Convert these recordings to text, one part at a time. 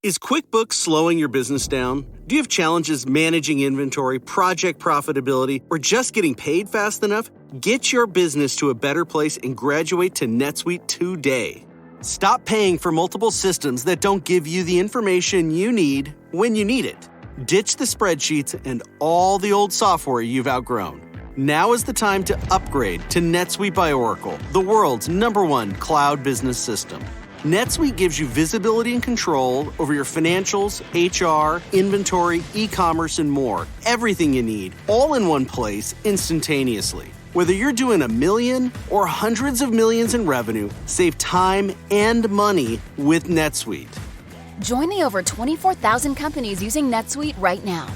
Is QuickBooks slowing your business down? Do you have challenges managing inventory, project profitability, or just getting paid fast enough? Get your business to a better place and graduate to NetSuite today. Stop paying for multiple systems that don't give you the information you need when you need it. Ditch the spreadsheets and all the old software you've outgrown. Now is the time to upgrade to NetSuite by Oracle, the world's #1 cloud business system. NetSuite gives you visibility and control over your financials, HR, inventory, e-commerce, and more. Everything you need, all in one place, instantaneously. Whether you're doing $1 million or hundreds of millions in revenue, save time and money with NetSuite. Join the over 24,000 companies using NetSuite right now.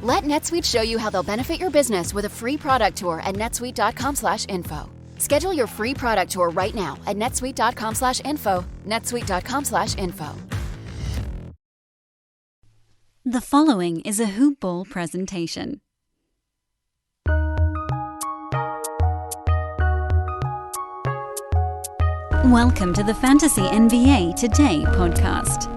Let NetSuite show you how they'll benefit your business with a free product tour at netsuite.com/info. Schedule your free product tour right now at netsuite.com/info, netsuite.com/info. The following is a Hoop Ball presentation. Welcome to the Fantasy NBA Today podcast.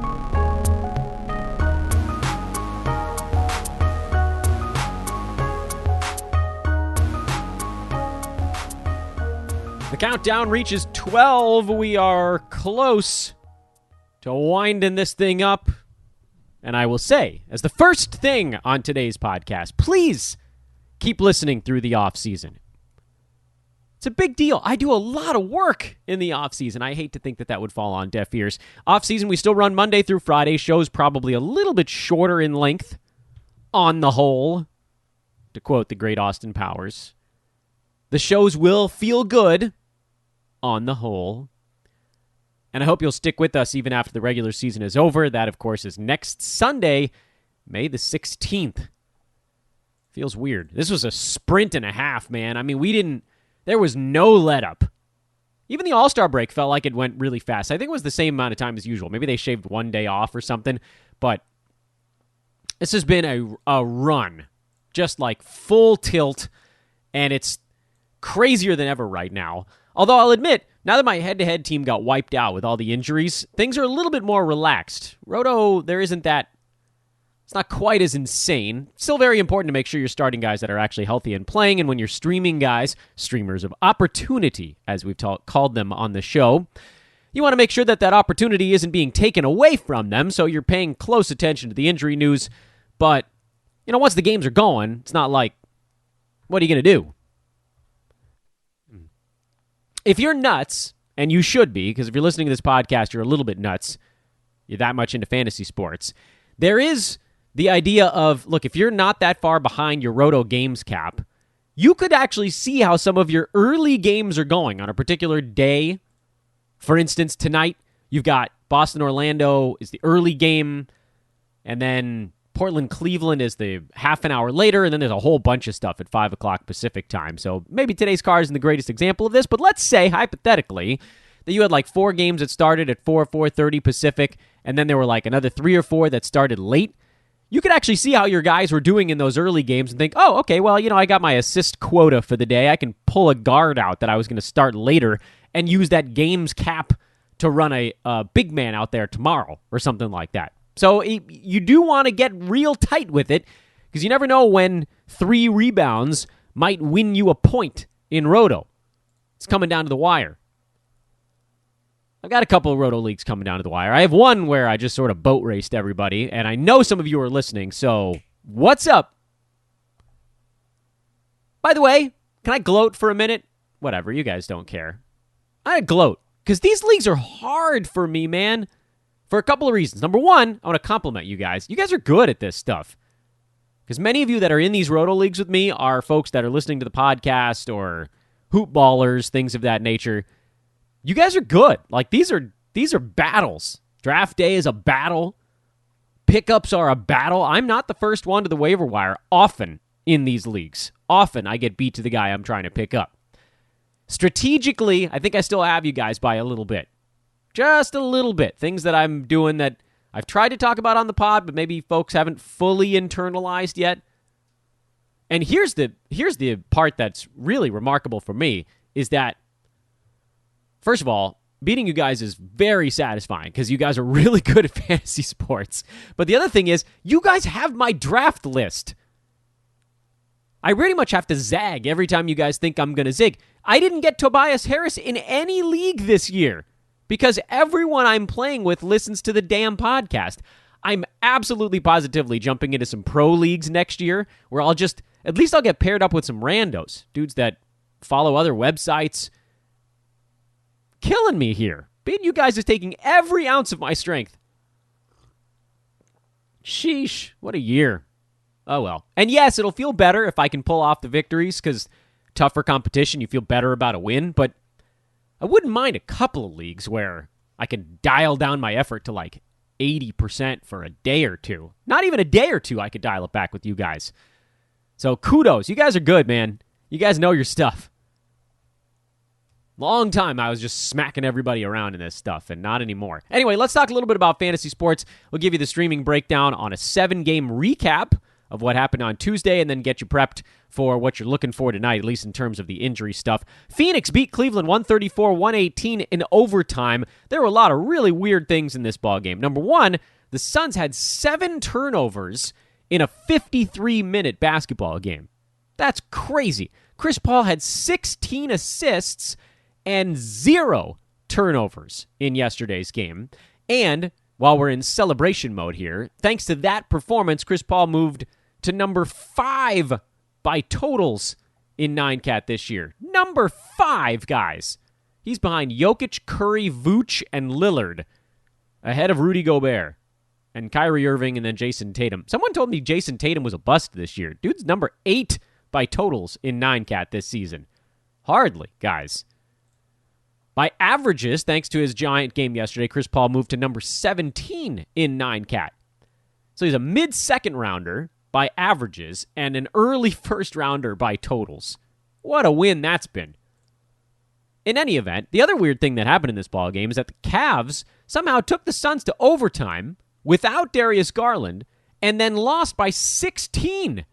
The countdown reaches 12. We are close to winding this thing up. And I will say, as the first thing on today's podcast, please keep listening through the off-season. It's a big deal. I do a lot of work in the off-season. I hate to think that would fall on deaf ears. Off-season, we still run Monday through Friday. Shows probably a little bit shorter in length on the whole, to quote the great Austin Powers. The shows will feel good on the whole. And I hope you'll stick with us even after the regular season is over. That, of course, is next Sunday, May the 16th. Feels weird. This was a sprint and a half, man. I mean, there was no let-up. Even the All-Star break felt like it went really fast. I think it was the same amount of time as usual. Maybe they shaved one day off or something. But this has been a run. Just like full tilt. And it's crazier than ever right now. Although I'll admit, now that my head-to-head team got wiped out with all the injuries, things are a little bit more relaxed. Roto, there isn't that. It's not quite as insane. Still very important to make sure you're starting guys that are actually healthy and playing. And when you're streaming guys, streamers of opportunity, as we've called them on the show, you want to make sure that opportunity isn't being taken away from them. So you're paying close attention to the injury news. But, once the games are going, it's not like, what are you going to do? If you're nuts, and you should be, because if you're listening to this podcast, you're a little bit nuts. You're that much into fantasy sports. There is the idea of, look, if you're not that far behind your Roto games cap, you could actually see how some of your early games are going on a particular day. For instance, tonight, you've got Boston-Orlando is the early game, and then Portland-Cleveland is the half an hour later, and then there's a whole bunch of stuff at 5 o'clock Pacific time. So maybe today's card isn't the greatest example of this, but let's say, hypothetically, that you had like 4 games that started at 4:30 Pacific, and then there were like another 3 or 4 that started late. You could actually see how your guys were doing in those early games and think, oh, okay, well, I got my assist quota for the day. I can pull a guard out that I was going to start later and use that games cap to run a big man out there tomorrow or something like that. So you do want to get real tight with it because you never know when 3 rebounds might win you a point in Roto. It's coming down to the wire. I've got a couple of Roto leagues coming down to the wire. I have one where I just sort of boat raced everybody, and I know some of you are listening, so what's up? By the way, can I gloat for a minute? Whatever, you guys don't care. I gloat, because these leagues are hard for me, man, for a couple of reasons. Number one, I want to compliment you guys. You guys are good at this stuff. Because many of you that are in these Roto leagues with me are folks that are listening to the podcast or hoop ballers, things of that nature. You guys are good. Like, these are battles. Draft day is a battle. Pickups are a battle. I'm not the first one to the waiver wire often in these leagues. Often I get beat to the guy I'm trying to pick up. Strategically, I think I still have you guys by a little bit. Just a little bit. Things that I'm doing that I've tried to talk about on the pod, but maybe folks haven't fully internalized yet. And here's the part that's really remarkable for me is that, first of all, beating you guys is very satisfying because you guys are really good at fantasy sports. But the other thing is, you guys have my draft list. I pretty much have to zag every time you guys think I'm going to zig. I didn't get Tobias Harris in any league this year because everyone I'm playing with listens to the damn podcast. I'm absolutely positively jumping into some pro leagues next year where at least I'll get paired up with some randos, dudes that follow other websites. Killing me here. Beating you guys is taking every ounce of my strength. Sheesh, what a year. Oh well. And yes, it'll feel better if I can pull off the victories because tougher competition, you feel better about a win, but I wouldn't mind a couple of leagues where I can dial down my effort to like 80% for a day or two. Not even a day or two, I could dial it back with you guys. So kudos. You guys are good, man. You guys know your stuff. Long time I was just smacking everybody around in this stuff, and not anymore. Anyway, let's talk a little bit about fantasy sports. We'll give you the streaming breakdown on a 7-game recap of what happened on Tuesday, and then get you prepped for what you're looking for tonight, at least in terms of the injury stuff. Phoenix beat Cleveland 134-118 in overtime. There were a lot of really weird things in this ballgame. Number one, the Suns had 7 turnovers in a 53-minute basketball game. That's crazy. Chris Paul had 16 assists and 0 turnovers in yesterday's game. And while we're in celebration mode here, thanks to that performance, Chris Paul moved to number 5 by totals in 9-cat this year. Number 5, guys. He's behind Jokic, Curry, Vooch, and Lillard, ahead of Rudy Gobert and Kyrie Irving and then Jason Tatum. Someone told me Jason Tatum was a bust this year. Dude's number 8 by totals in 9-cat this season. Hardly, guys. By averages, thanks to his giant game yesterday, Chris Paul moved to number 17 in 9-cat. So he's a mid-second rounder by averages and an early first rounder by totals. What a win that's been. In any event, the other weird thing that happened in this ballgame is that the Cavs somehow took the Suns to overtime without Darius Garland and then lost by 16.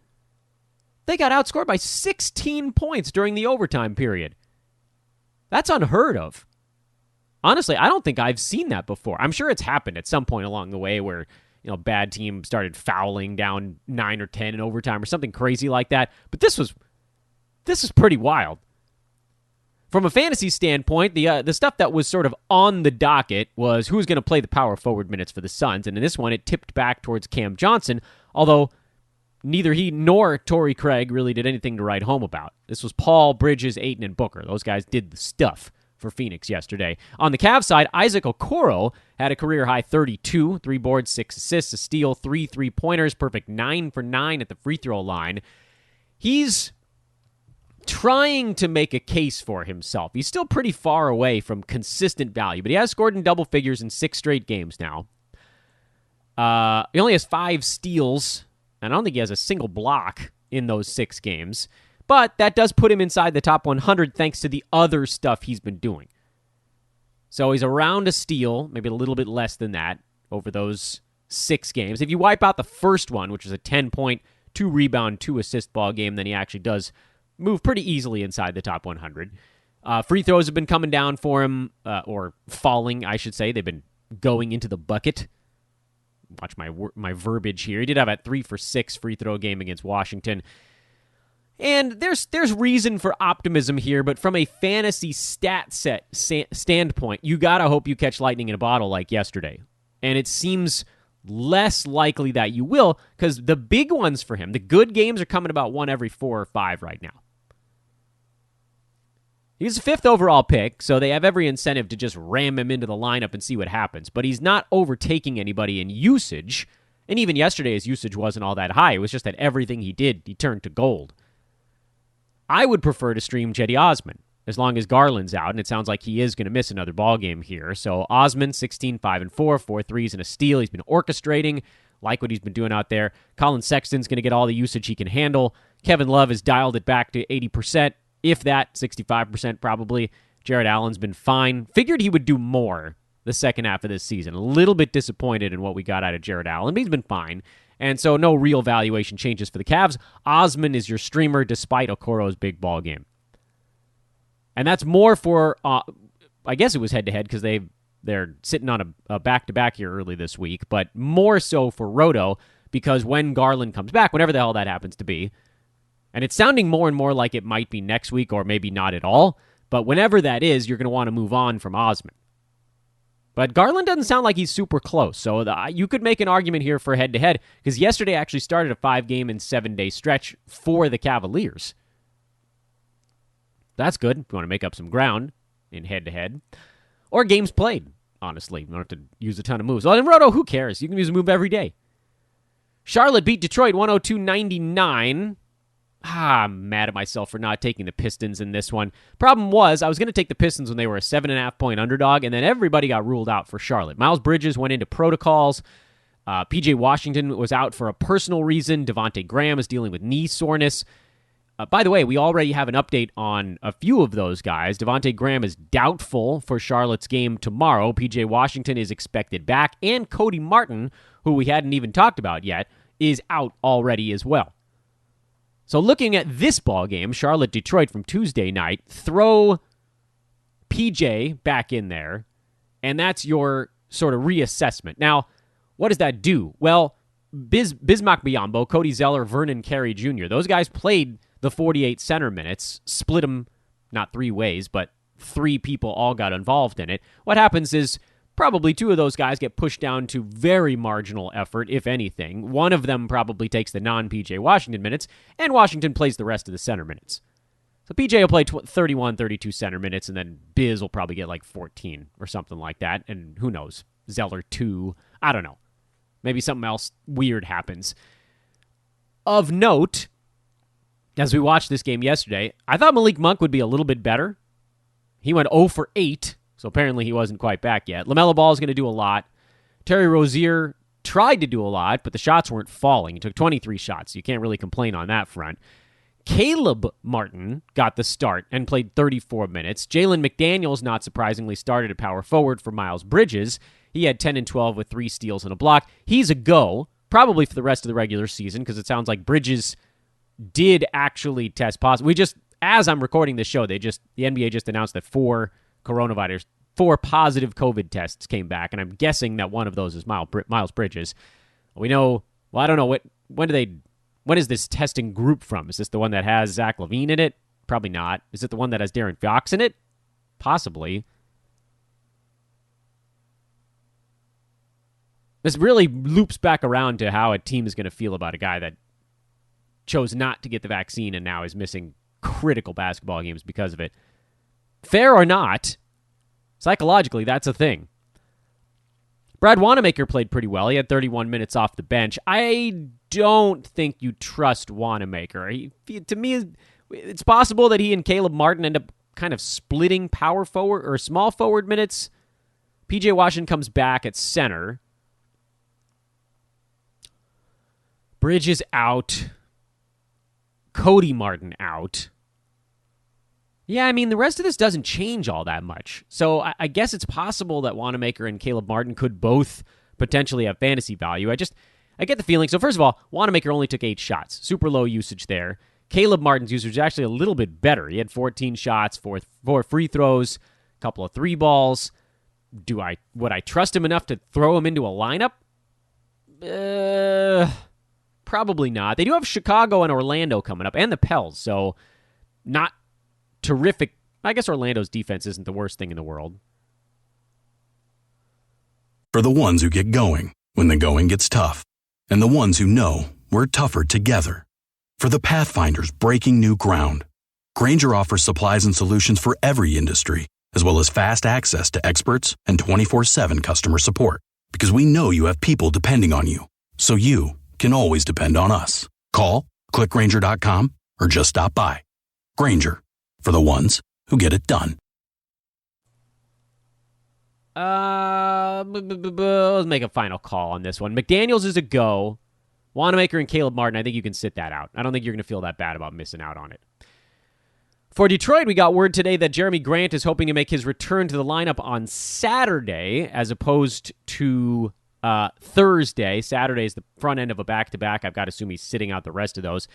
They got outscored by 16 points during the overtime period. That's unheard of. Honestly, I don't think I've seen that before. I'm sure it's happened at some point along the way where, bad team started fouling down 9 or 10 in overtime or something crazy like that. But this was pretty wild. From a fantasy standpoint, the stuff that was sort of on the docket was who was going to play the power forward minutes for the Suns. And in this one, it tipped back towards Cam Johnson, although neither he nor Torrey Craig really did anything to write home about. This was Paul, Bridges, Ayton, and Booker. Those guys did the stuff for Phoenix yesterday. On the Cavs side, Isaac Okoro had a career-high 32, 3 boards, 6 assists, a steal, 3 3-pointers, perfect 9 for 9 at the free throw line. He's trying to make a case for himself. He's still pretty far away from consistent value, but he has scored in double figures in 6 straight games now. He only has 5 steals, and I don't think he has a single block in those 6 games. But that does put him inside the top 100 thanks to the other stuff he's been doing. So he's around a steal, maybe a little bit less than that, over those 6 games. If you wipe out the first one, which was a 10-point, 2-rebound, 2-assist ball game, then he actually does move pretty easily inside the top 100. Free throws have been coming down for him, or falling, I should say. They've been going into the bucket. Watch my verbiage here. He did have a 3 for 6 free throw game against Washington. And there's reason for optimism here, but from a fantasy stat set standpoint, you gotta hope you catch lightning in a bottle like yesterday. And it seems less likely that you will, because the big ones for him, the good games, are coming about 1 every 4 or 5 right now. He's a 5th overall pick, so they have every incentive to just ram him into the lineup and see what happens. But he's not overtaking anybody in usage, and even yesterday his usage wasn't all that high. It was just that everything he did, he turned to gold. I would prefer to stream Cedi Osman, as long as Garland's out, and it sounds like he is going to miss another ball game here. So Osman, 16, 5 and 4, 4 threes and a steal. He's been orchestrating, like what he's been doing out there. Colin Sexton's going to get all the usage he can handle. Kevin Love has dialed it back to 80%. If that, 65% probably. Jared Allen's been fine. Figured he would do more the second half of this season. A little bit disappointed in what we got out of Jared Allen, but he's been fine. And so no real valuation changes for the Cavs. Osman is your streamer despite Okoro's big ball game. And that's more for I guess it was head-to-head because they're sitting on a back-to-back here early this week, but more so for Roto because when Garland comes back, whenever the hell that happens to be, and it's sounding more and more like it might be next week or maybe not at all, but whenever that is, you're going to want to move on from Osman. But Garland doesn't sound like he's super close, so you could make an argument here for head-to-head because yesterday actually started a 5-game and 7-day stretch for the Cavaliers. That's good if you want to make up some ground in head-to-head. Or games played, honestly. You don't have to use a ton of moves. Well, in Roto, who cares? You can use a move every day. Charlotte beat Detroit 102-99. I'm mad at myself for not taking the Pistons in this one. Problem was, I was going to take the Pistons when they were a 7.5-point underdog, and then everybody got ruled out for Charlotte. Miles Bridges went into protocols. P.J. Washington was out for a personal reason. Devontae Graham is dealing with knee soreness. By the way, we already have an update on a few of those guys. Devontae Graham is doubtful for Charlotte's game tomorrow. P.J. Washington is expected back. And Cody Martin, who we hadn't even talked about yet, is out already as well. So looking at this ball game, Charlotte-Detroit from Tuesday night, throw P.J. back in there, and that's your sort of reassessment. Now, what does that do? Well, Bismack Biyombo, Cody Zeller, Vernon Carey Jr., those guys played the 48 center minutes, split them not 3 ways, but 3 people all got involved in it. What happens is probably 2 of those guys get pushed down to very marginal effort, if anything. One of them probably takes the non-PJ Washington minutes, and Washington plays the rest of the center minutes. So PJ will play 31, 32 center minutes, and then Biz will probably get like 14 or something like that, and who knows, Zeller 2, I don't know. Maybe something else weird happens. Of note, as we watched this game yesterday, I thought Malik Monk would be a little bit better. He went 0 for 8, so apparently he wasn't quite back yet. LaMelo Ball is going to do a lot. Terry Rozier tried to do a lot, but the shots weren't falling. He took 23 shots, so you can't really complain on that front. Caleb Martin got the start and played 34 minutes. Jalen McDaniels, not surprisingly, started at power forward for Miles Bridges. He had 10 and 12 with 3 steals and a block. He's a go, probably for the rest of the regular season, because it sounds like Bridges did actually test positive. As I'm recording this show, the NBA just announced that 4 positive COVID tests came back, and I'm guessing that one of those is Miles Bridges. We know, well, I don't know, when is this testing group from? Is this the one that has Zach LaVine in it? Probably not. Is it the one that has Darren Fox in it? Possibly. This really loops back around to how a team is going to feel about a guy that chose not to get the vaccine and now is missing critical basketball games because of it. Fair or not, psychologically, that's a thing. Brad Wanamaker played pretty well. He had 31 minutes off the bench. I don't think you trust Wanamaker. To me, it's possible that he and Caleb Martin end up kind of splitting power forward or small forward minutes. PJ Washington comes back at center. Bridges out. Cody Martin out. Yeah, I mean, the rest of this doesn't change all that much. So I guess it's possible that Wanamaker and Caleb Martin could both potentially have fantasy value. I get the feeling. So first of all, Wanamaker only took 8 shots. Super low usage there. Caleb Martin's usage is actually a little bit better. He had 14 shots, 4 free throws, a couple of 3 balls. Would I trust him enough to throw him into a lineup? Probably not. They do have Chicago and Orlando coming up, and the Pels, so not terrific. I guess Orlando's defense isn't the worst thing in the world. For the ones who get going when the going gets tough, and the ones who know we're tougher together. For the Pathfinders breaking new ground, Grainger offers supplies and solutions for every industry, as well as fast access to experts and 24/7 customer support. Because we know you have people depending on you, so you can always depend on us. Call, clickgrainger.com, or just stop by. Grainger, for the ones who get it done. Let's make a final call on this one. McDaniels is a go. Wanamaker and Caleb Martin, I think you can sit that out. I don't think you're going to feel that bad about missing out on it. For Detroit, we got word today that Jeremy Grant is hoping to make his return to the lineup on Saturday as opposed to Thursday. Saturday is the front end of a back-to-back. I've got to assume he's sitting out the rest of those.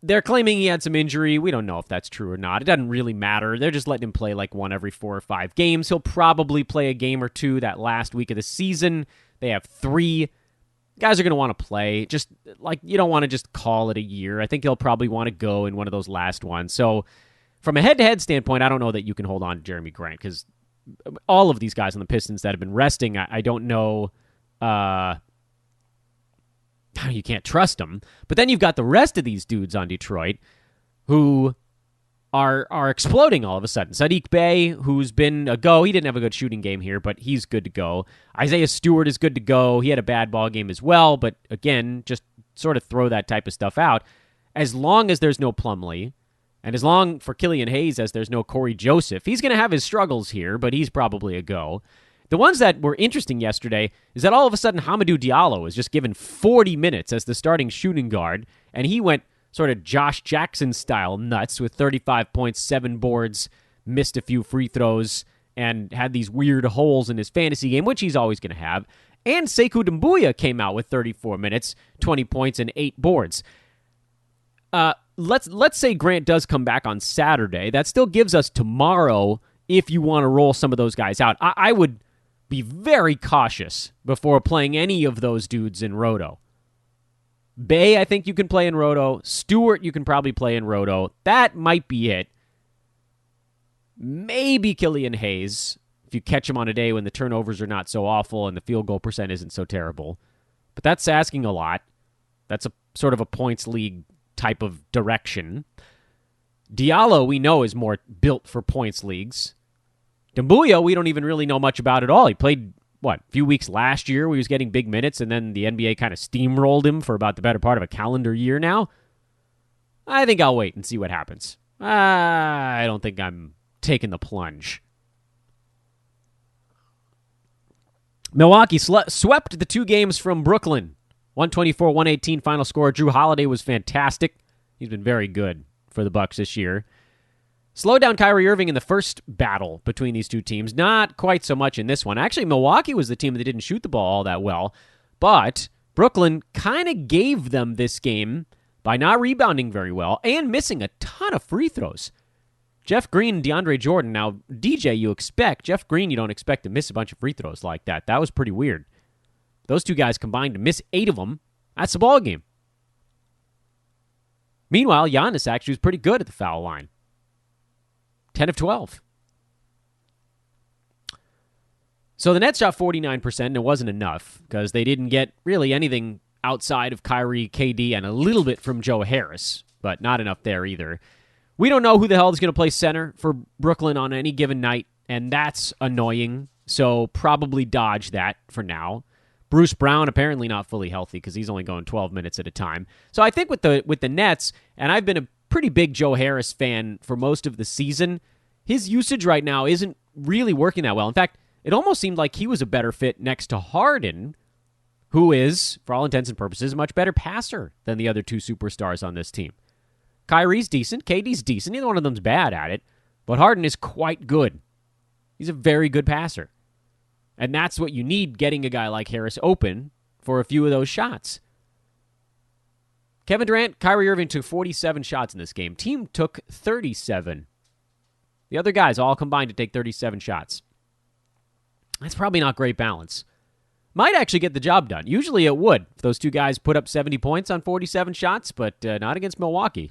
They're claiming he had some injury. We don't know if that's true or not. It doesn't really matter. They're just letting him play like one every 4 or 5 games. He'll probably play a game or two that last week of the season. They have 3. Guys are going to want to play. Just like you don't want to just call it a year. I think he'll probably want to go in one of those last ones. So from a head-to-head standpoint, I don't know that you can hold on to Jeremy Grant because all of these guys on the Pistons that have been resting, I don't know. You can't trust them. But then you've got the rest of these dudes on Detroit who are exploding all of a sudden. Sadiq Bey, who's been a go. He didn't have a good shooting game here, but he's good to go. Isaiah Stewart is good to go. He had a bad ball game as well, but again, just sort of throw that type of stuff out. As long as there's no Plumlee, and as long for Killian Hayes as there's no Corey Joseph, he's going to have his struggles here, but he's probably a go. The ones that were interesting yesterday is that all of a sudden Hamadou Diallo was just given 40 minutes as the starting shooting guard, and he went sort of Josh Jackson-style nuts with 35 points, 7 boards, missed a few free throws, and had these weird holes in his fantasy game, which he's always going to have. And Sekou Doumbouya came out with 34 minutes, 20 points, and 8 boards. Let's say Grant does come back on Saturday. That still gives us tomorrow if you want to roll some of those guys out. I would be very cautious before playing any of those dudes in Roto. Bey, I think you can play in Roto. Stewart, you can probably play in Roto. That might be it. Maybe Killian Hayes, if you catch him on a day when the turnovers are not so awful and the field goal percent isn't so terrible. But that's asking a lot. That's a sort of a points league type of direction. Diallo, we know, is more built for points leagues. Doumbouya, we don't even really know much about at all. He played, a few weeks last year where he was getting big minutes, and then the NBA kind of steamrolled him for about the better part of a calendar year now. I think I'll wait and see what happens. I don't think I'm taking the plunge. Milwaukee swept the 2 games from Brooklyn. 124-118 final score. Drew Holiday was fantastic. He's been very good for the Bucks this year. Slowed down Kyrie Irving in the first battle between these two teams. Not quite so much in this one. Actually, Milwaukee was the team that didn't shoot the ball all that well. But Brooklyn kind of gave them this game by not rebounding very well and missing a ton of free throws. Jeff Green and DeAndre Jordan. Now, DJ, you expect. Jeff Green, you don't expect to miss a bunch of free throws like that. That was pretty weird. Those two guys combined to miss 8 of them. That's the ball game. Meanwhile, Giannis actually was pretty good at the foul line. 10 of 12. So the Nets shot 49%, and it wasn't enough because they didn't get really anything outside of Kyrie, KD, and a little bit from Joe Harris, but not enough there either. We don't know who the hell is going to play center for Brooklyn on any given night, and that's annoying, so probably dodge that for now. Bruce Brown apparently not fully healthy because he's only going 12 minutes at a time. So I think with the Nets, and I've been a pretty big Joe Harris fan for most of the season, his usage right now isn't really working that well. In fact, it almost seemed like he was a better fit next to Harden, who is, for all intents and purposes, a much better passer than the other 2 superstars on this team. Kyrie's decent, KD's decent, neither one of them's bad at it, but Harden is quite good. He's a very good passer. And that's what you need, getting a guy like Harris open for a few of those shots. Kevin Durant, Kyrie Irving took 47 shots in this game. Team took 37. The other guys all combined to take 37 shots. That's probably not great balance. Might actually get the job done. Usually it would if those 2 guys put up 70 points on 47 shots, but not against Milwaukee.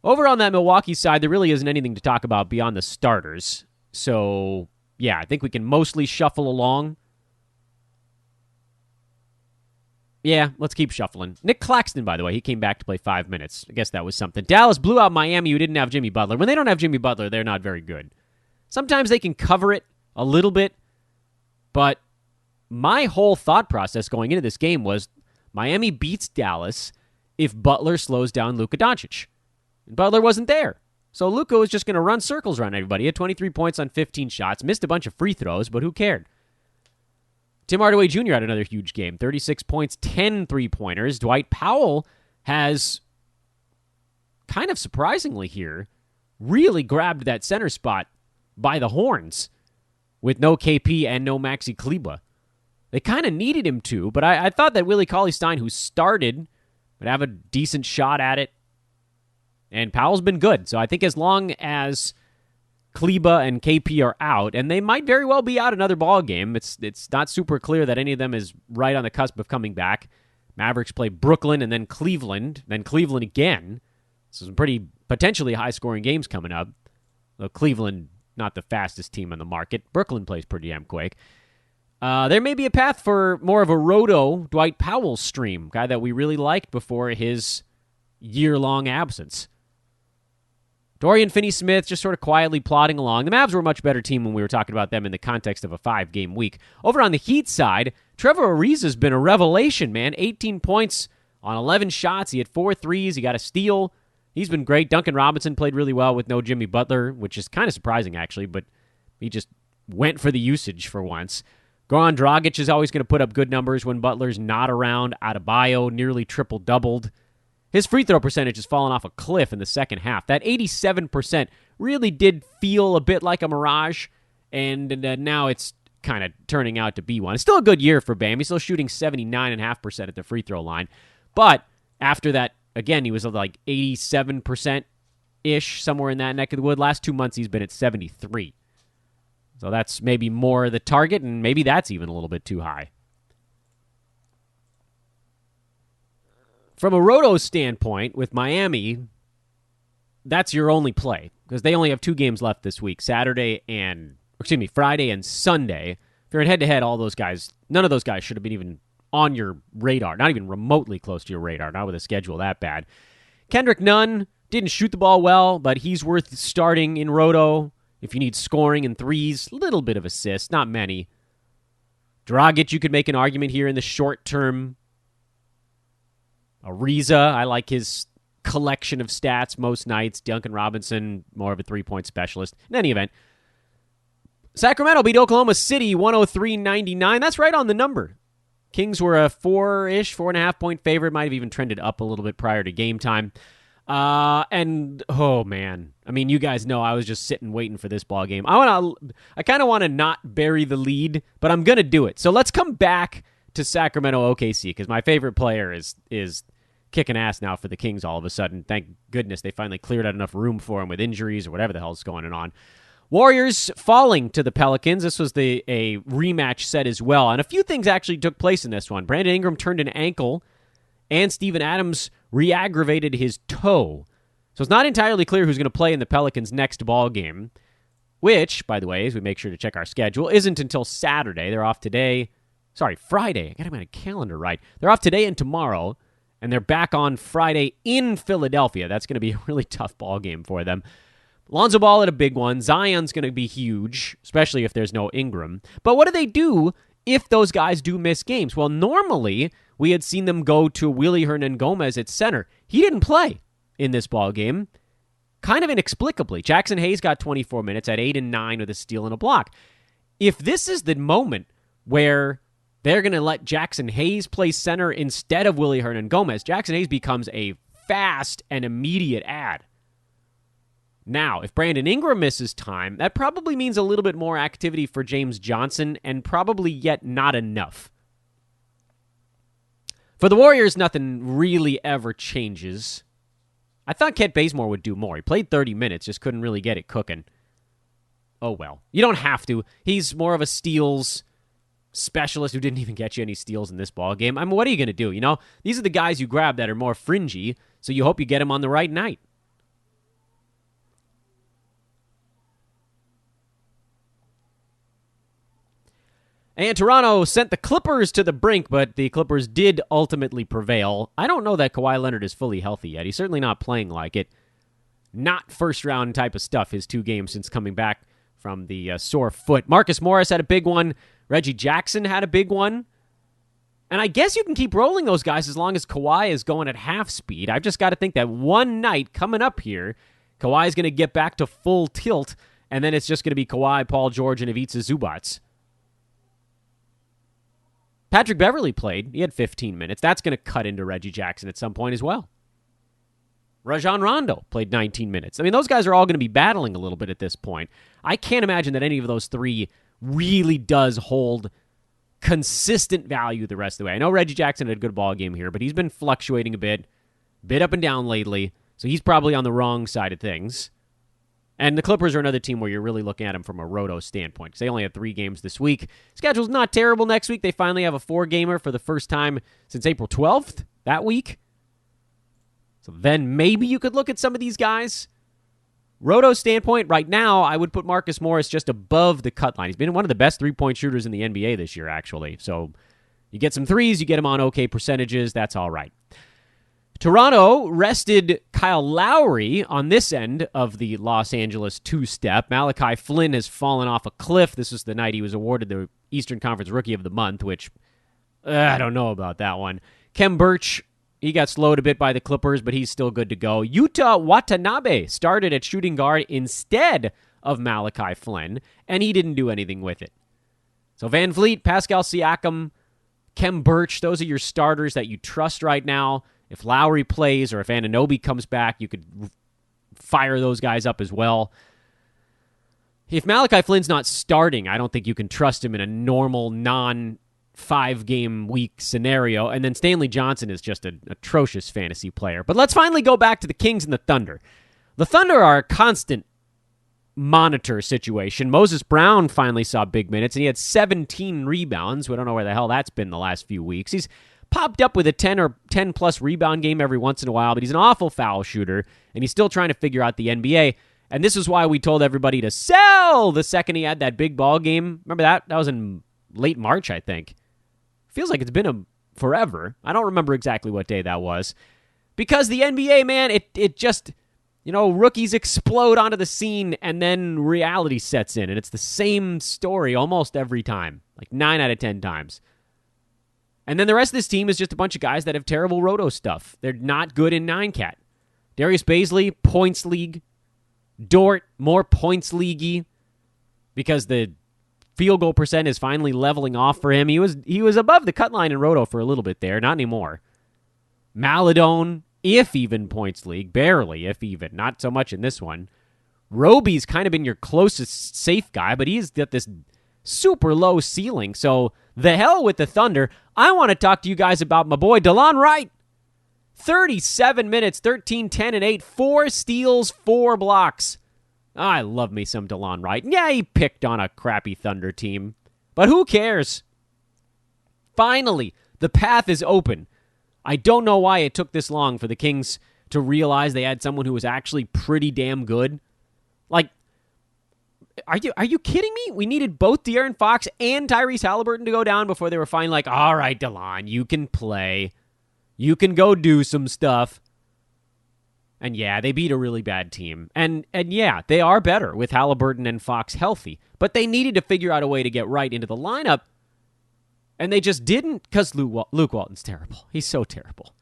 Over on that Milwaukee side, there really isn't anything to talk about beyond the starters. So, yeah, I think we can mostly shuffle along. Yeah, let's keep shuffling. Nick Claxton, by the way, he came back to play 5 minutes. I guess that was something. Dallas blew out Miami, who didn't have Jimmy Butler. When they don't have Jimmy Butler, they're not very good. Sometimes they can cover it a little bit, but my whole thought process going into this game was Miami beats Dallas if Butler slows down Luka Doncic. And Butler wasn't there. So Luka was just going to run circles around everybody. He had 23 points on 15 shots, missed a bunch of free throws, but who cared? Tim Hardaway Jr. had another huge game. 36 points, 10 three-pointers. Dwight Powell has, kind of surprisingly here, really grabbed that center spot by the horns with no KP and no Maxi Kleber. They kind of needed him to, but I thought that Willie Cauley-Stein, who started but have a decent shot at it. And Powell's been good. So I think as long as Kleba and KP are out, and they might very well be out another ball game. It's not super clear that any of them is right on the cusp of coming back. Mavericks play Brooklyn and then Cleveland again. So some pretty potentially high-scoring games coming up. Though Cleveland, not the fastest team on the market. Brooklyn plays pretty damn quick. There may be a path for more of a roto Dwight Powell stream, guy that we really liked before his year-long absence. Dorian Finney-Smith just sort of quietly plodding along. The Mavs were a much better team when we were talking about them in the context of a 5-game week. Over on the Heat side, Trevor Ariza's been a revelation, man. 18 points on 11 shots. He had 4 threes. He got a steal. He's been great. Duncan Robinson played really well with no Jimmy Butler, which is kind of surprising, actually, but he just went for the usage for once. Goran Dragic is always going to put up good numbers when Butler's not around. Adebayo nearly triple-doubled. His free throw percentage has fallen off a cliff in the second half. That 87% really did feel a bit like a mirage, and now it's kind of turning out to be one. It's still a good year for Bam. He's still shooting 79.5% at the free throw line. But after that, again, he was like 87%-ish, somewhere in that neck of the wood. Last 2 months, he's been at 73%. So that's maybe more the target, and maybe that's even a little bit too high. From a roto standpoint, with Miami, that's your only play, because they only have 2 games left this week, Friday and Sunday. If you're in head-to-head, all those guys, none of those guys should have been even on your radar, not even remotely close to your radar, not with a schedule that bad. Kendrick Nunn didn't shoot the ball well, but he's worth starting in roto if you need scoring and threes, a little bit of assists, not many. Dragic, you could make an argument here in the short term. Ariza, I like his collection of stats most nights. Duncan Robinson, more of a three-point specialist. In any event, Sacramento beat Oklahoma City 103-99. That's right on the number. Kings were a 4.5 point favorite. Might have even trended up a little bit prior to game time. And oh man, I mean, you guys know I was just sitting waiting for this ball game. I kind of want to not bury the lead, but I'm gonna do it. So let's come back to Sacramento OKC, because my favorite player is kicking ass now for the Kings all of a sudden. Thank goodness they finally cleared out enough room for him with injuries or whatever the hell's going on. Warriors falling to the Pelicans. This was a rematch set as well, and a few things actually took place in this one. Brandon Ingram turned an ankle, and Steven Adams re-aggravated his toe. So it's not entirely clear who's going to play in the Pelicans' next ball game, which, by the way, as we make sure to check our schedule, isn't until Saturday. They're off today. Friday. I got my calendar right. They're off today and tomorrow, and they're back on Friday in Philadelphia. That's going to be a really tough ball game for them. Lonzo Ball had a big one. Zion's going to be huge, especially if there's no Ingram. But what do they do if those guys do miss games? Well, normally we had seen them go to Willie Hernan-Gomez at center. He didn't play in this ball game, kind of inexplicably. Jackson Hayes got 24 minutes at 8 and 9 with a steal and a block. If this is the moment where they're going to let Jackson Hayes play center instead of Willie Hernan-Gomez, Jackson Hayes becomes a fast and immediate add. Now, if Brandon Ingram misses time, that probably means a little bit more activity for James Johnson, and probably yet not enough. For the Warriors, nothing really ever changes. I thought Kent Bazemore would do more. He played 30 minutes, just couldn't really get it cooking. Oh well. You don't have to. He's more of a steals specialist who didn't even get you any steals in this ball game. I mean, what are you going to do? You know, these are the guys you grab that are more fringy, so you hope you get them on the right night. And Toronto sent the Clippers to the brink, but the Clippers did ultimately prevail. I don't know that Kawhi Leonard is fully healthy yet. He's certainly not playing like it. Not first-round type of stuff, his 2 games since coming back from the sore foot. Marcus Morris had a big one. Reggie Jackson had a big one. And I guess you can keep rolling those guys as long as Kawhi is going at half speed. I've just got to think that one night coming up here, Kawhi is going to get back to full tilt, and then it's just going to be Kawhi, Paul George, and Ivica Zubac. Patrick Beverley played. He had 15 minutes. That's going to cut into Reggie Jackson at some point as well. Rajon Rondo played 19 minutes. I mean, those guys are all going to be battling a little bit at this point. I can't imagine that any of those 3 really does hold consistent value the rest of the way. I know Reggie Jackson had a good ball game here, but he's been fluctuating a bit up and down lately, so he's probably on the wrong side of things. And the Clippers are another team where you're really looking at them from a roto standpoint, because they only have 3 games this week. Schedule's not terrible next week. They finally have a 4-gamer for the first time since April 12th that week. So then maybe you could look at some of these guys. Roto standpoint, right now, I would put Marcus Morris just above the cut line. He's been one of the best three-point shooters in the NBA this year, actually. So you get some threes, you get him on okay percentages, that's all right. Toronto rested Kyle Lowry on this end of the Los Angeles two-step. Malachi Flynn has fallen off a cliff. This was the night he was awarded the Eastern Conference Rookie of the Month, which I don't know about that one. Khem Birch, he got slowed a bit by the Clippers, but he's still good to go. Yuta Watanabe started at shooting guard instead of Malachi Flynn, and he didn't do anything with it. So Van Vliet, Pascal Siakam, Khem Birch, those are your starters that you trust right now. If Lowry plays or if Anunoby comes back, you could fire those guys up as well. If Malachi Flynn's not starting, I don't think you can trust him in a normal, non-5-game week scenario. And then Stanley Johnson is just an atrocious fantasy player. But let's finally go back to the Kings and the Thunder. The Thunder are a constant monitor situation. Moses Brown finally saw big minutes, and he had 17 rebounds. We don't know where the hell that's been the last few weeks. He's popped up with a 10 or 10-plus rebound game every once in a while, but he's an awful foul shooter, and he's still trying to figure out the NBA. And this is why we told everybody to sell the second he had that big ball game. Remember that? That was in late March, I think. Feels like it's been forever. I don't remember exactly what day that was. Because the NBA, man, it just, rookies explode onto the scene, and then reality sets in, and it's the same story almost every time, like 9 out of 10 times. And then the rest of this team is just a bunch of guys that have terrible roto stuff. They're not good in 9-cat. Darius Bazley, points league. Dort, more points leaguey. Because the field goal percent is finally leveling off for him. He was above the cut line in roto for a little bit there. Not anymore. Maladone, if even points league. Barely, if even. Not so much in this one. Roby's kind of been your closest safe guy, but he's got this super low ceiling. So the hell with the Thunder. I want to talk to you guys about my boy Delon Wright. 37 minutes, 13, 10, and 8. 4 steals, 4 blocks. I love me some Delon Wright. Yeah, he picked on a crappy Thunder team. But who cares? Finally, the path is open. I don't know why it took this long for the Kings to realize they had someone who was actually pretty damn good. Like, are you kidding me? We needed both De'Aaron Fox and Tyrese Halliburton to go down before they were finally like, all right, Delon, you can play. You can go do some stuff. And yeah, they beat a really bad team. And yeah, they are better with Halliburton and Fox healthy. But they needed to figure out a way to get right into the lineup. And they just didn't because Luke Walton's terrible. He's so terrible.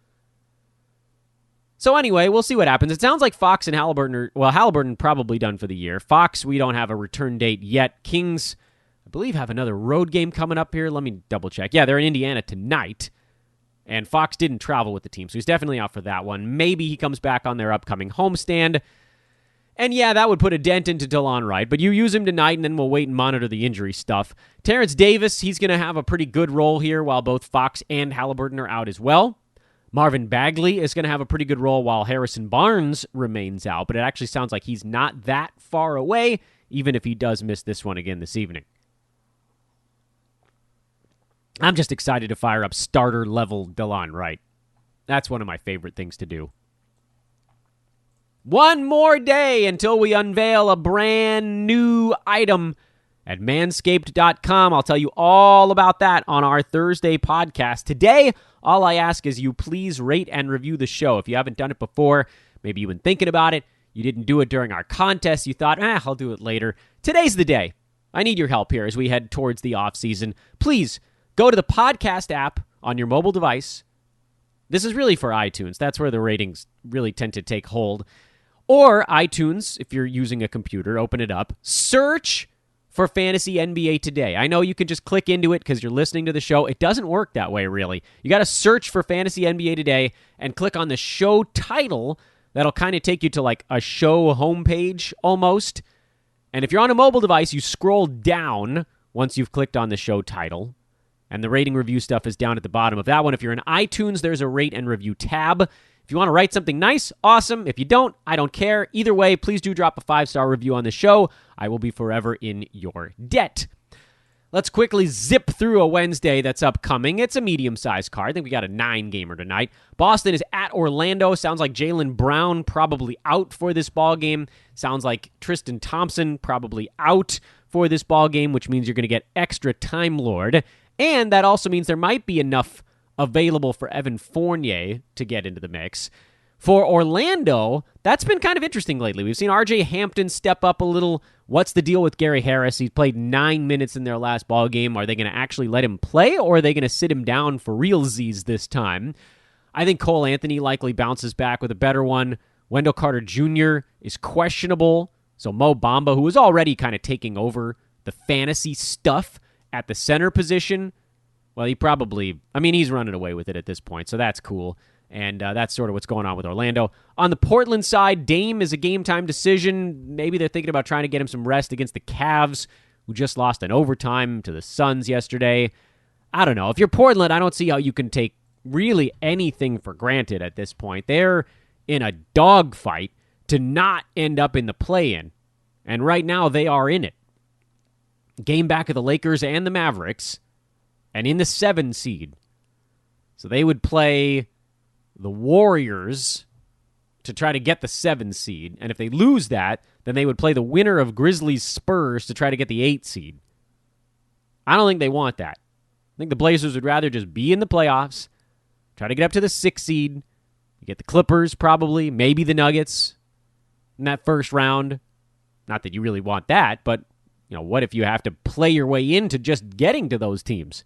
So anyway, we'll see what happens. It sounds like Fox and Halliburton Halliburton probably done for the year. Fox, we don't have a return date yet. Kings, I believe, have another road game coming up here. Let me double check. Yeah, they're in Indiana tonight. And Fox didn't travel with the team, so he's definitely out for that one. Maybe he comes back on their upcoming homestand. And yeah, that would put a dent into Delon Wright, but you use him tonight, and then we'll wait and monitor the injury stuff. Terence Davis, he's going to have a pretty good role here while both Fox and Halliburton are out as well. Marvin Bagley is going to have a pretty good role while Harrison Barnes remains out, but it actually sounds like he's not that far away, even if he does miss this one again this evening. I'm just excited to fire up starter-level Delon Wright. That's one of my favorite things to do. One more day until we unveil a brand new item at manscaped.com. I'll tell you all about that on our Thursday podcast. Today, all I ask is you please rate and review the show. If you haven't done it before, maybe you've been thinking about it, you didn't do it during our contest, you thought, I'll do it later. Today's the day. I need your help here as we head towards the off-season. Please, go to the podcast app on your mobile device. This is really for iTunes. That's where the ratings really tend to take hold. Or iTunes, if you're using a computer, open it up. Search for Fantasy NBA Today. I know you can just click into it because you're listening to the show. It doesn't work that way, really. You got to search for Fantasy NBA Today and click on the show title. That'll kind of take you to like a show homepage almost. And if you're on a mobile device, you scroll down once you've clicked on the show title. And the rating review stuff is down at the bottom of that one. If you're in iTunes, there's a rate and review tab. If you want to write something nice, awesome. If you don't, I don't care. Either way, please do drop a 5-star review on the show. I will be forever in your debt. Let's quickly zip through a Wednesday that's upcoming. It's a medium-sized card. I think we got a 9-gamer tonight. Boston is at Orlando. Sounds like Jaylen Brown probably out for this ball game. Sounds like Tristan Thompson probably out for this ball game, which means you're going to get extra Time Lord. And that also means there might be enough available for Evan Fournier to get into the mix. For Orlando, that's been kind of interesting lately. We've seen R.J. Hampton step up a little. What's the deal with Gary Harris? He's played 9 minutes in their last ball game. Are they going to actually let him play, or are they going to sit him down for realsies this time? I think Cole Anthony likely bounces back with a better one. Wendell Carter Jr. is questionable. So Mo Bamba, who was already kind of taking over the fantasy stuff at the center position, well, he's running away with it at this point, so that's cool. And that's sort of what's going on with Orlando. On the Portland side, Dame is a game-time decision. Maybe they're thinking about trying to get him some rest against the Cavs, who just lost in overtime to the Suns yesterday. I don't know. If you're Portland, I don't see how you can take really anything for granted at this point. They're in a dogfight to not end up in the play-in. And right now, they are in it. Game back of the Lakers and the Mavericks, and in the 7 seed. So they would play the Warriors to try to get the 7 seed. And if they lose that, then they would play the winner of Grizzlies Spurs to try to get the 8 seed. I don't think they want that. I think the Blazers would rather just be in the playoffs, try to get up to the 6 seed, you get the Clippers probably, maybe the Nuggets in that first round. Not that you really want that, but what if you have to play your way into just getting to those teams?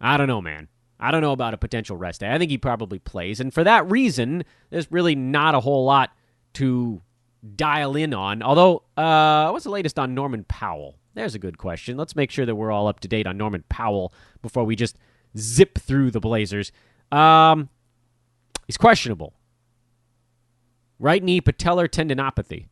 I don't know, man. I don't know about a potential rest day. I think he probably plays. And for that reason, there's really not a whole lot to dial in on. Although, what's the latest on Norman Powell? There's a good question. Let's make sure that we're all up to date on Norman Powell before we just zip through the Blazers. He's questionable. Right knee patellar tendinopathy.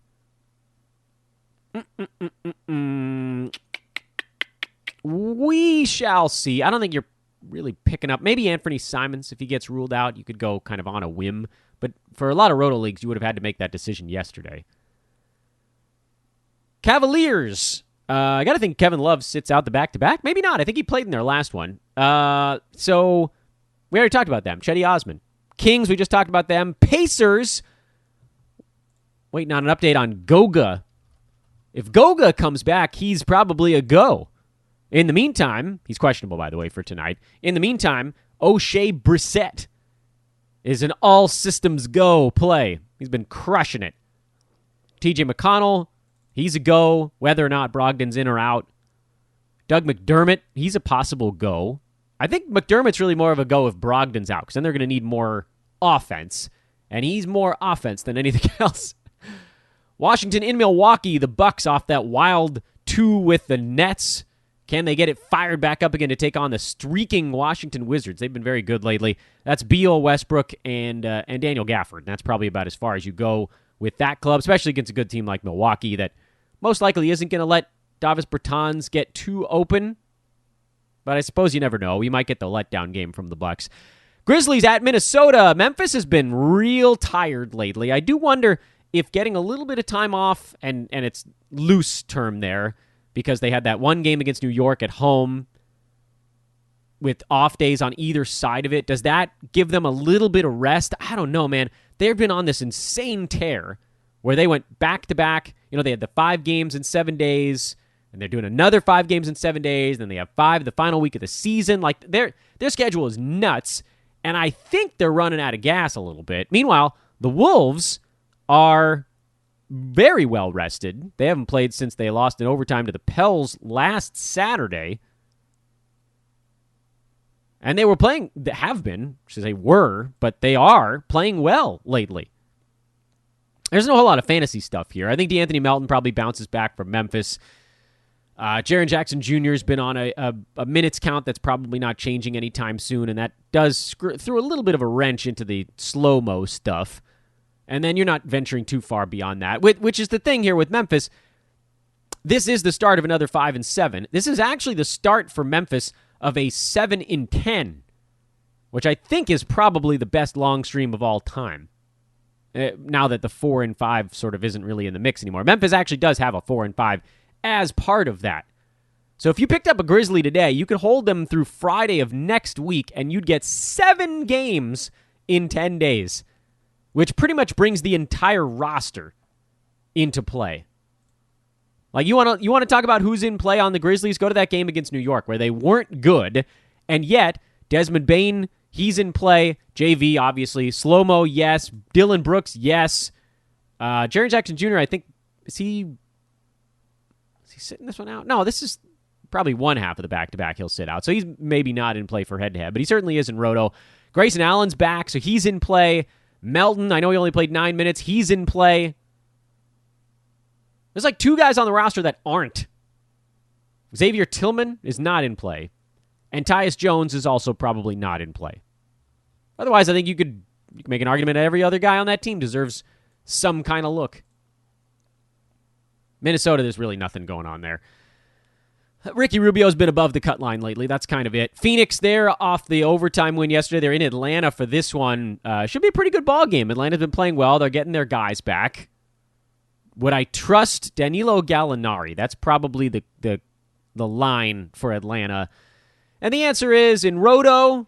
We shall see. I don't think you're really picking up. Maybe Anthony Simons, if he gets ruled out, you could go kind of on a whim. But for a lot of roto leagues, you would have had to make that decision yesterday. Cavaliers. I got to think Kevin Love sits out the back-to-back. Maybe not. I think he played in their last one. So we already talked about them. Cedi Osman. Kings, we just talked about them. Pacers. Waiting on an update on Goga. If Goga comes back, he's probably a go. In the meantime, he's questionable, by the way, for tonight. In the meantime, O'Shea Brissett is an all-systems-go play. He's been crushing it. T.J. McConnell, he's a go, whether or not Brogdon's in or out. Doug McDermott, he's a possible go. I think McDermott's really more of a go if Brogdon's out, because then they're going to need more offense, and he's more offense than anything else. Washington in Milwaukee, the Bucks off that wild 2 with the Nets. Can they get it fired back up again to take on the streaking Washington Wizards? They've been very good lately. That's Beal, Westbrook, and Daniel Gafford. That's probably about as far as you go with that club, especially against a good team like Milwaukee that most likely isn't going to let Davis Bertans get too open. But I suppose you never know. We might get the letdown game from the Bucks. Grizzlies at Minnesota. Memphis has been real tired lately. I do wonder if getting a little bit of time off, and it's loose term there, because they had that one game against New York at home with off days on either side of it, does that give them a little bit of rest? I don't know, man. They've been on this insane tear where they went back-to-back. They had the 5 games in 7 days, and they're doing another 5 games in 7 days, and then they have 5 the final week of the season. Like, their schedule is nuts, and I think they're running out of gas a little bit. Meanwhile, the Wolves are very well rested. They haven't played since they lost in overtime to the Pels last Saturday. And they were playing, have been, should say were, but they are playing well lately. There's no whole lot of fantasy stuff here. I think DeAnthony Melton probably bounces back from Memphis. Jaren Jackson Jr. has been on a minutes count that's probably not changing anytime soon, and that does throw a little bit of a wrench into the slow-mo stuff. And then you're not venturing too far beyond that, which is the thing here with Memphis. this is the start of another 5-7. This is actually the start for Memphis of a 7-10, which I think is probably the best long stream of all time. Now that the 4-5 sort of isn't really in the mix anymore. Memphis actually does have a 4-5 as part of that. So if you picked up a Grizzly today, you could hold them through Friday of next week, and you'd get 7 games in 10 days, which pretty much brings the entire roster into play. Like, you want to talk about who's in play on the Grizzlies? Go to that game against New York where they weren't good, and yet Desmond Bane, he's in play. JV, obviously. Slow-Mo, yes. Dylan Brooks, yes. Jaren Jackson Jr., I think, is he sitting this one out? No, this is probably one half of the back-to-back he'll sit out. So he's maybe not in play for head-to-head, but he certainly is in Roto. Grayson Allen's back, so he's in play. Melton, I know he only played 9 minutes. He's in play. There's like 2 guys on the roster that aren't. Xavier Tillman is not in play. And Tyus Jones is also probably not in play. Otherwise, I think you could make an argument that every other guy on that team deserves some kind of look. Minnesota, there's really nothing going on there. Ricky Rubio's been above the cut line lately. That's kind of it. Phoenix, they're off the overtime win yesterday. They're in Atlanta for this one. Should be a pretty good ball game. Atlanta's been playing well. They're getting their guys back. Would I trust Danilo Gallinari? That's probably the line for Atlanta. And the answer is, in Roto,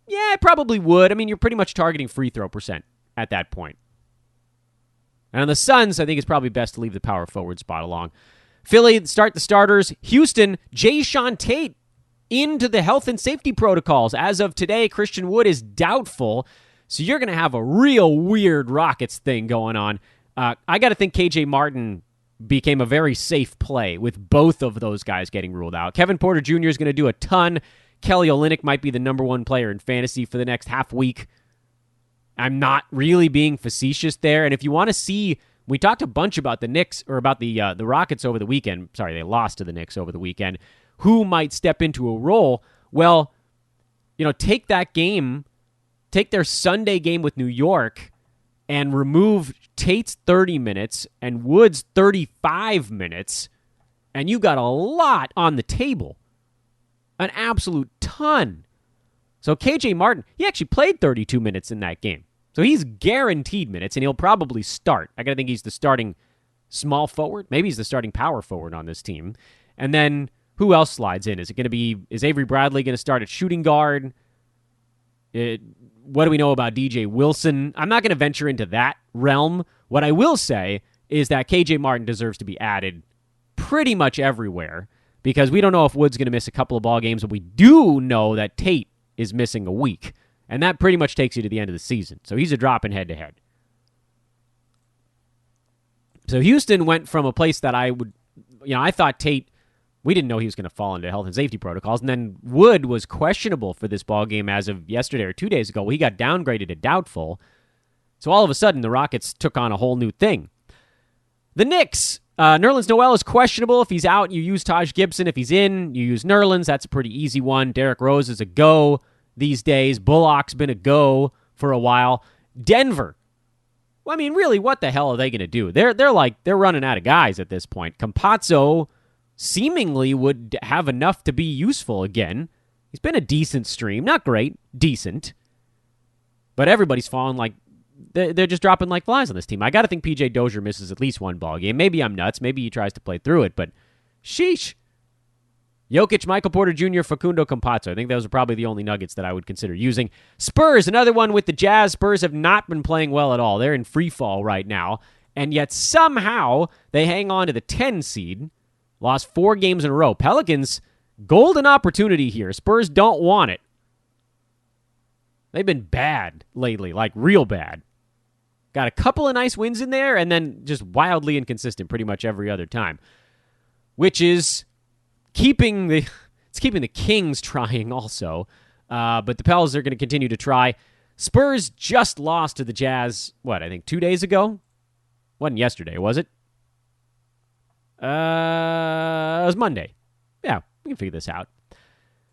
yeah, I probably would. I mean, you're pretty much targeting free throw percent at that point. And on the Suns, I think it's probably best to leave the power forward spot along. Philly, start the starters. Houston, Jae'Sean Tate into the health and safety protocols. As of today, Christian Wood is doubtful. So you're going to have a real weird Rockets thing going on. I got to think KJ Martin became a very safe play with both of those guys getting ruled out. Kevin Porter Jr. is going to do a ton. Kelly Olynyk might be the number 1 player in fantasy for the next half week. I'm not really being facetious there. And if you want to see, we talked a bunch about the Knicks, or about the Rockets over the weekend. Sorry, they lost to the Knicks over the weekend. Who might step into a role? Well, take that game, take their Sunday game with New York, and remove Tate's 30 minutes and Wood's 35 minutes, and you got a lot on the table. An absolute ton. So KJ Martin, he actually played 32 minutes in that game. So he's guaranteed minutes, and he'll probably start. I got to think he's the starting small forward. Maybe he's the starting power forward on this team. And then who else slides in? Is Avery Bradley going to start at shooting guard? What do we know about DJ Wilson? I'm not going to venture into that realm. What I will say is that KJ Martin deserves to be added pretty much everywhere, because we don't know if Wood's going to miss a couple of ball games, but we do know that Tate is missing a week, and that pretty much takes you to the end of the season. So he's a drop in head-to-head. So Houston went from a place that I thought Tate, we didn't know he was going to fall into health and safety protocols, and then Wood was questionable for this ball game as of yesterday or 2 days ago. Well, he got downgraded to doubtful. So all of a sudden, the Rockets took on a whole new thing. The Knicks, Nerlens Noel is questionable. If he's out, you use Taj Gibson. If he's in, you use Nerlens. That's a pretty easy one. Derrick Rose is a go these days. Bullock's been a go for a while. Denver. Well, I mean, really, what the hell are they going to do? They're running out of guys at this point. Campazzo seemingly would have enough to be useful again. He's been a decent stream. Not great. Decent. But everybody's fallen like... They're just dropping like flies on this team. I got to think PJ Dozier misses at least one ball game. Maybe I'm nuts. Maybe he tries to play through it, but sheesh. Jokic, Michael Porter Jr., Facundo Campazzo. I think those are probably the only Nuggets that I would consider using. Spurs, another one with the Jazz. Spurs have not been playing well at all. They're in free fall right now, and yet somehow they hang on to the 10 seed. Lost 4 games in a row. Pelicans, golden opportunity here. Spurs don't want it. They've been bad lately, like real bad. Got a couple of nice wins in there, and then just wildly inconsistent pretty much every other time. Which is keeping the Kings trying also. But the Pels are going to continue to try. Spurs just lost to the Jazz, I think 2 days ago? Wasn't yesterday, was it? It was Monday. Yeah, we can figure this out.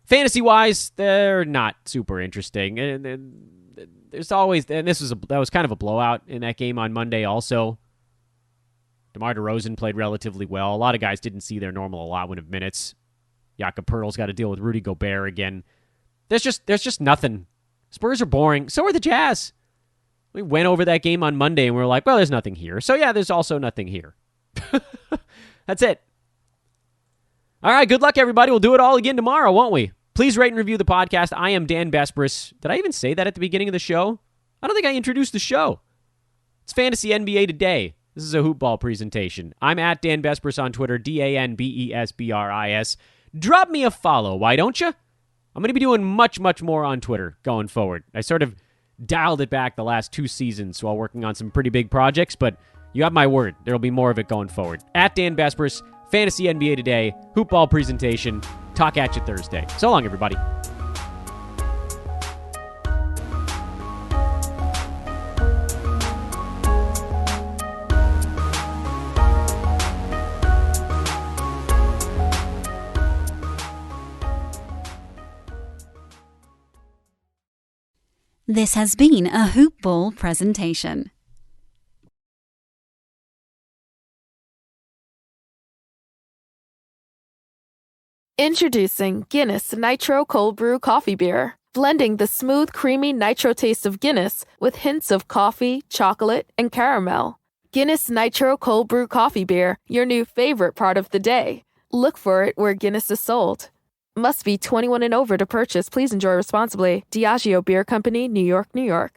Fantasy-wise, they're not super interesting. There's always, and that was kind of a blowout in that game on Monday also. DeMar DeRozan played relatively well. A lot of guys didn't see their normal allotment of minutes. Jakob Poeltl's got to deal with Rudy Gobert again. There's just nothing. Spurs are boring. So are the Jazz. We went over that game on Monday and we were like, well, there's nothing here. So yeah, there's also nothing here. That's it. All right, good luck, everybody. We'll do it all again tomorrow, won't we? Please rate and review the podcast. I am Dan Besbris. Did I even say that at the beginning of the show? I don't think I introduced the show. It's Fantasy NBA Today. This is a hoop ball presentation. I'm at Dan Besbris on Twitter, DanBesbris. Drop me a follow, why don't you? I'm going to be doing much, much more on Twitter going forward. I sort of dialed it back the last 2 seasons while working on some pretty big projects, but you have my word. There'll be more of it going forward. At Dan Besbris, Fantasy NBA Today, hoop ball presentation. Talk at you Thursday. So long, everybody. This has been a Hoop Ball presentation. Introducing Guinness Nitro Cold Brew Coffee Beer, blending the smooth, creamy nitro taste of Guinness with hints of coffee, chocolate, and caramel. Guinness Nitro Cold Brew Coffee Beer, your new favorite part of the day. Look for it where Guinness is sold. Must be 21 and over to purchase. Please enjoy responsibly. Diageo Beer Company, New York, New York.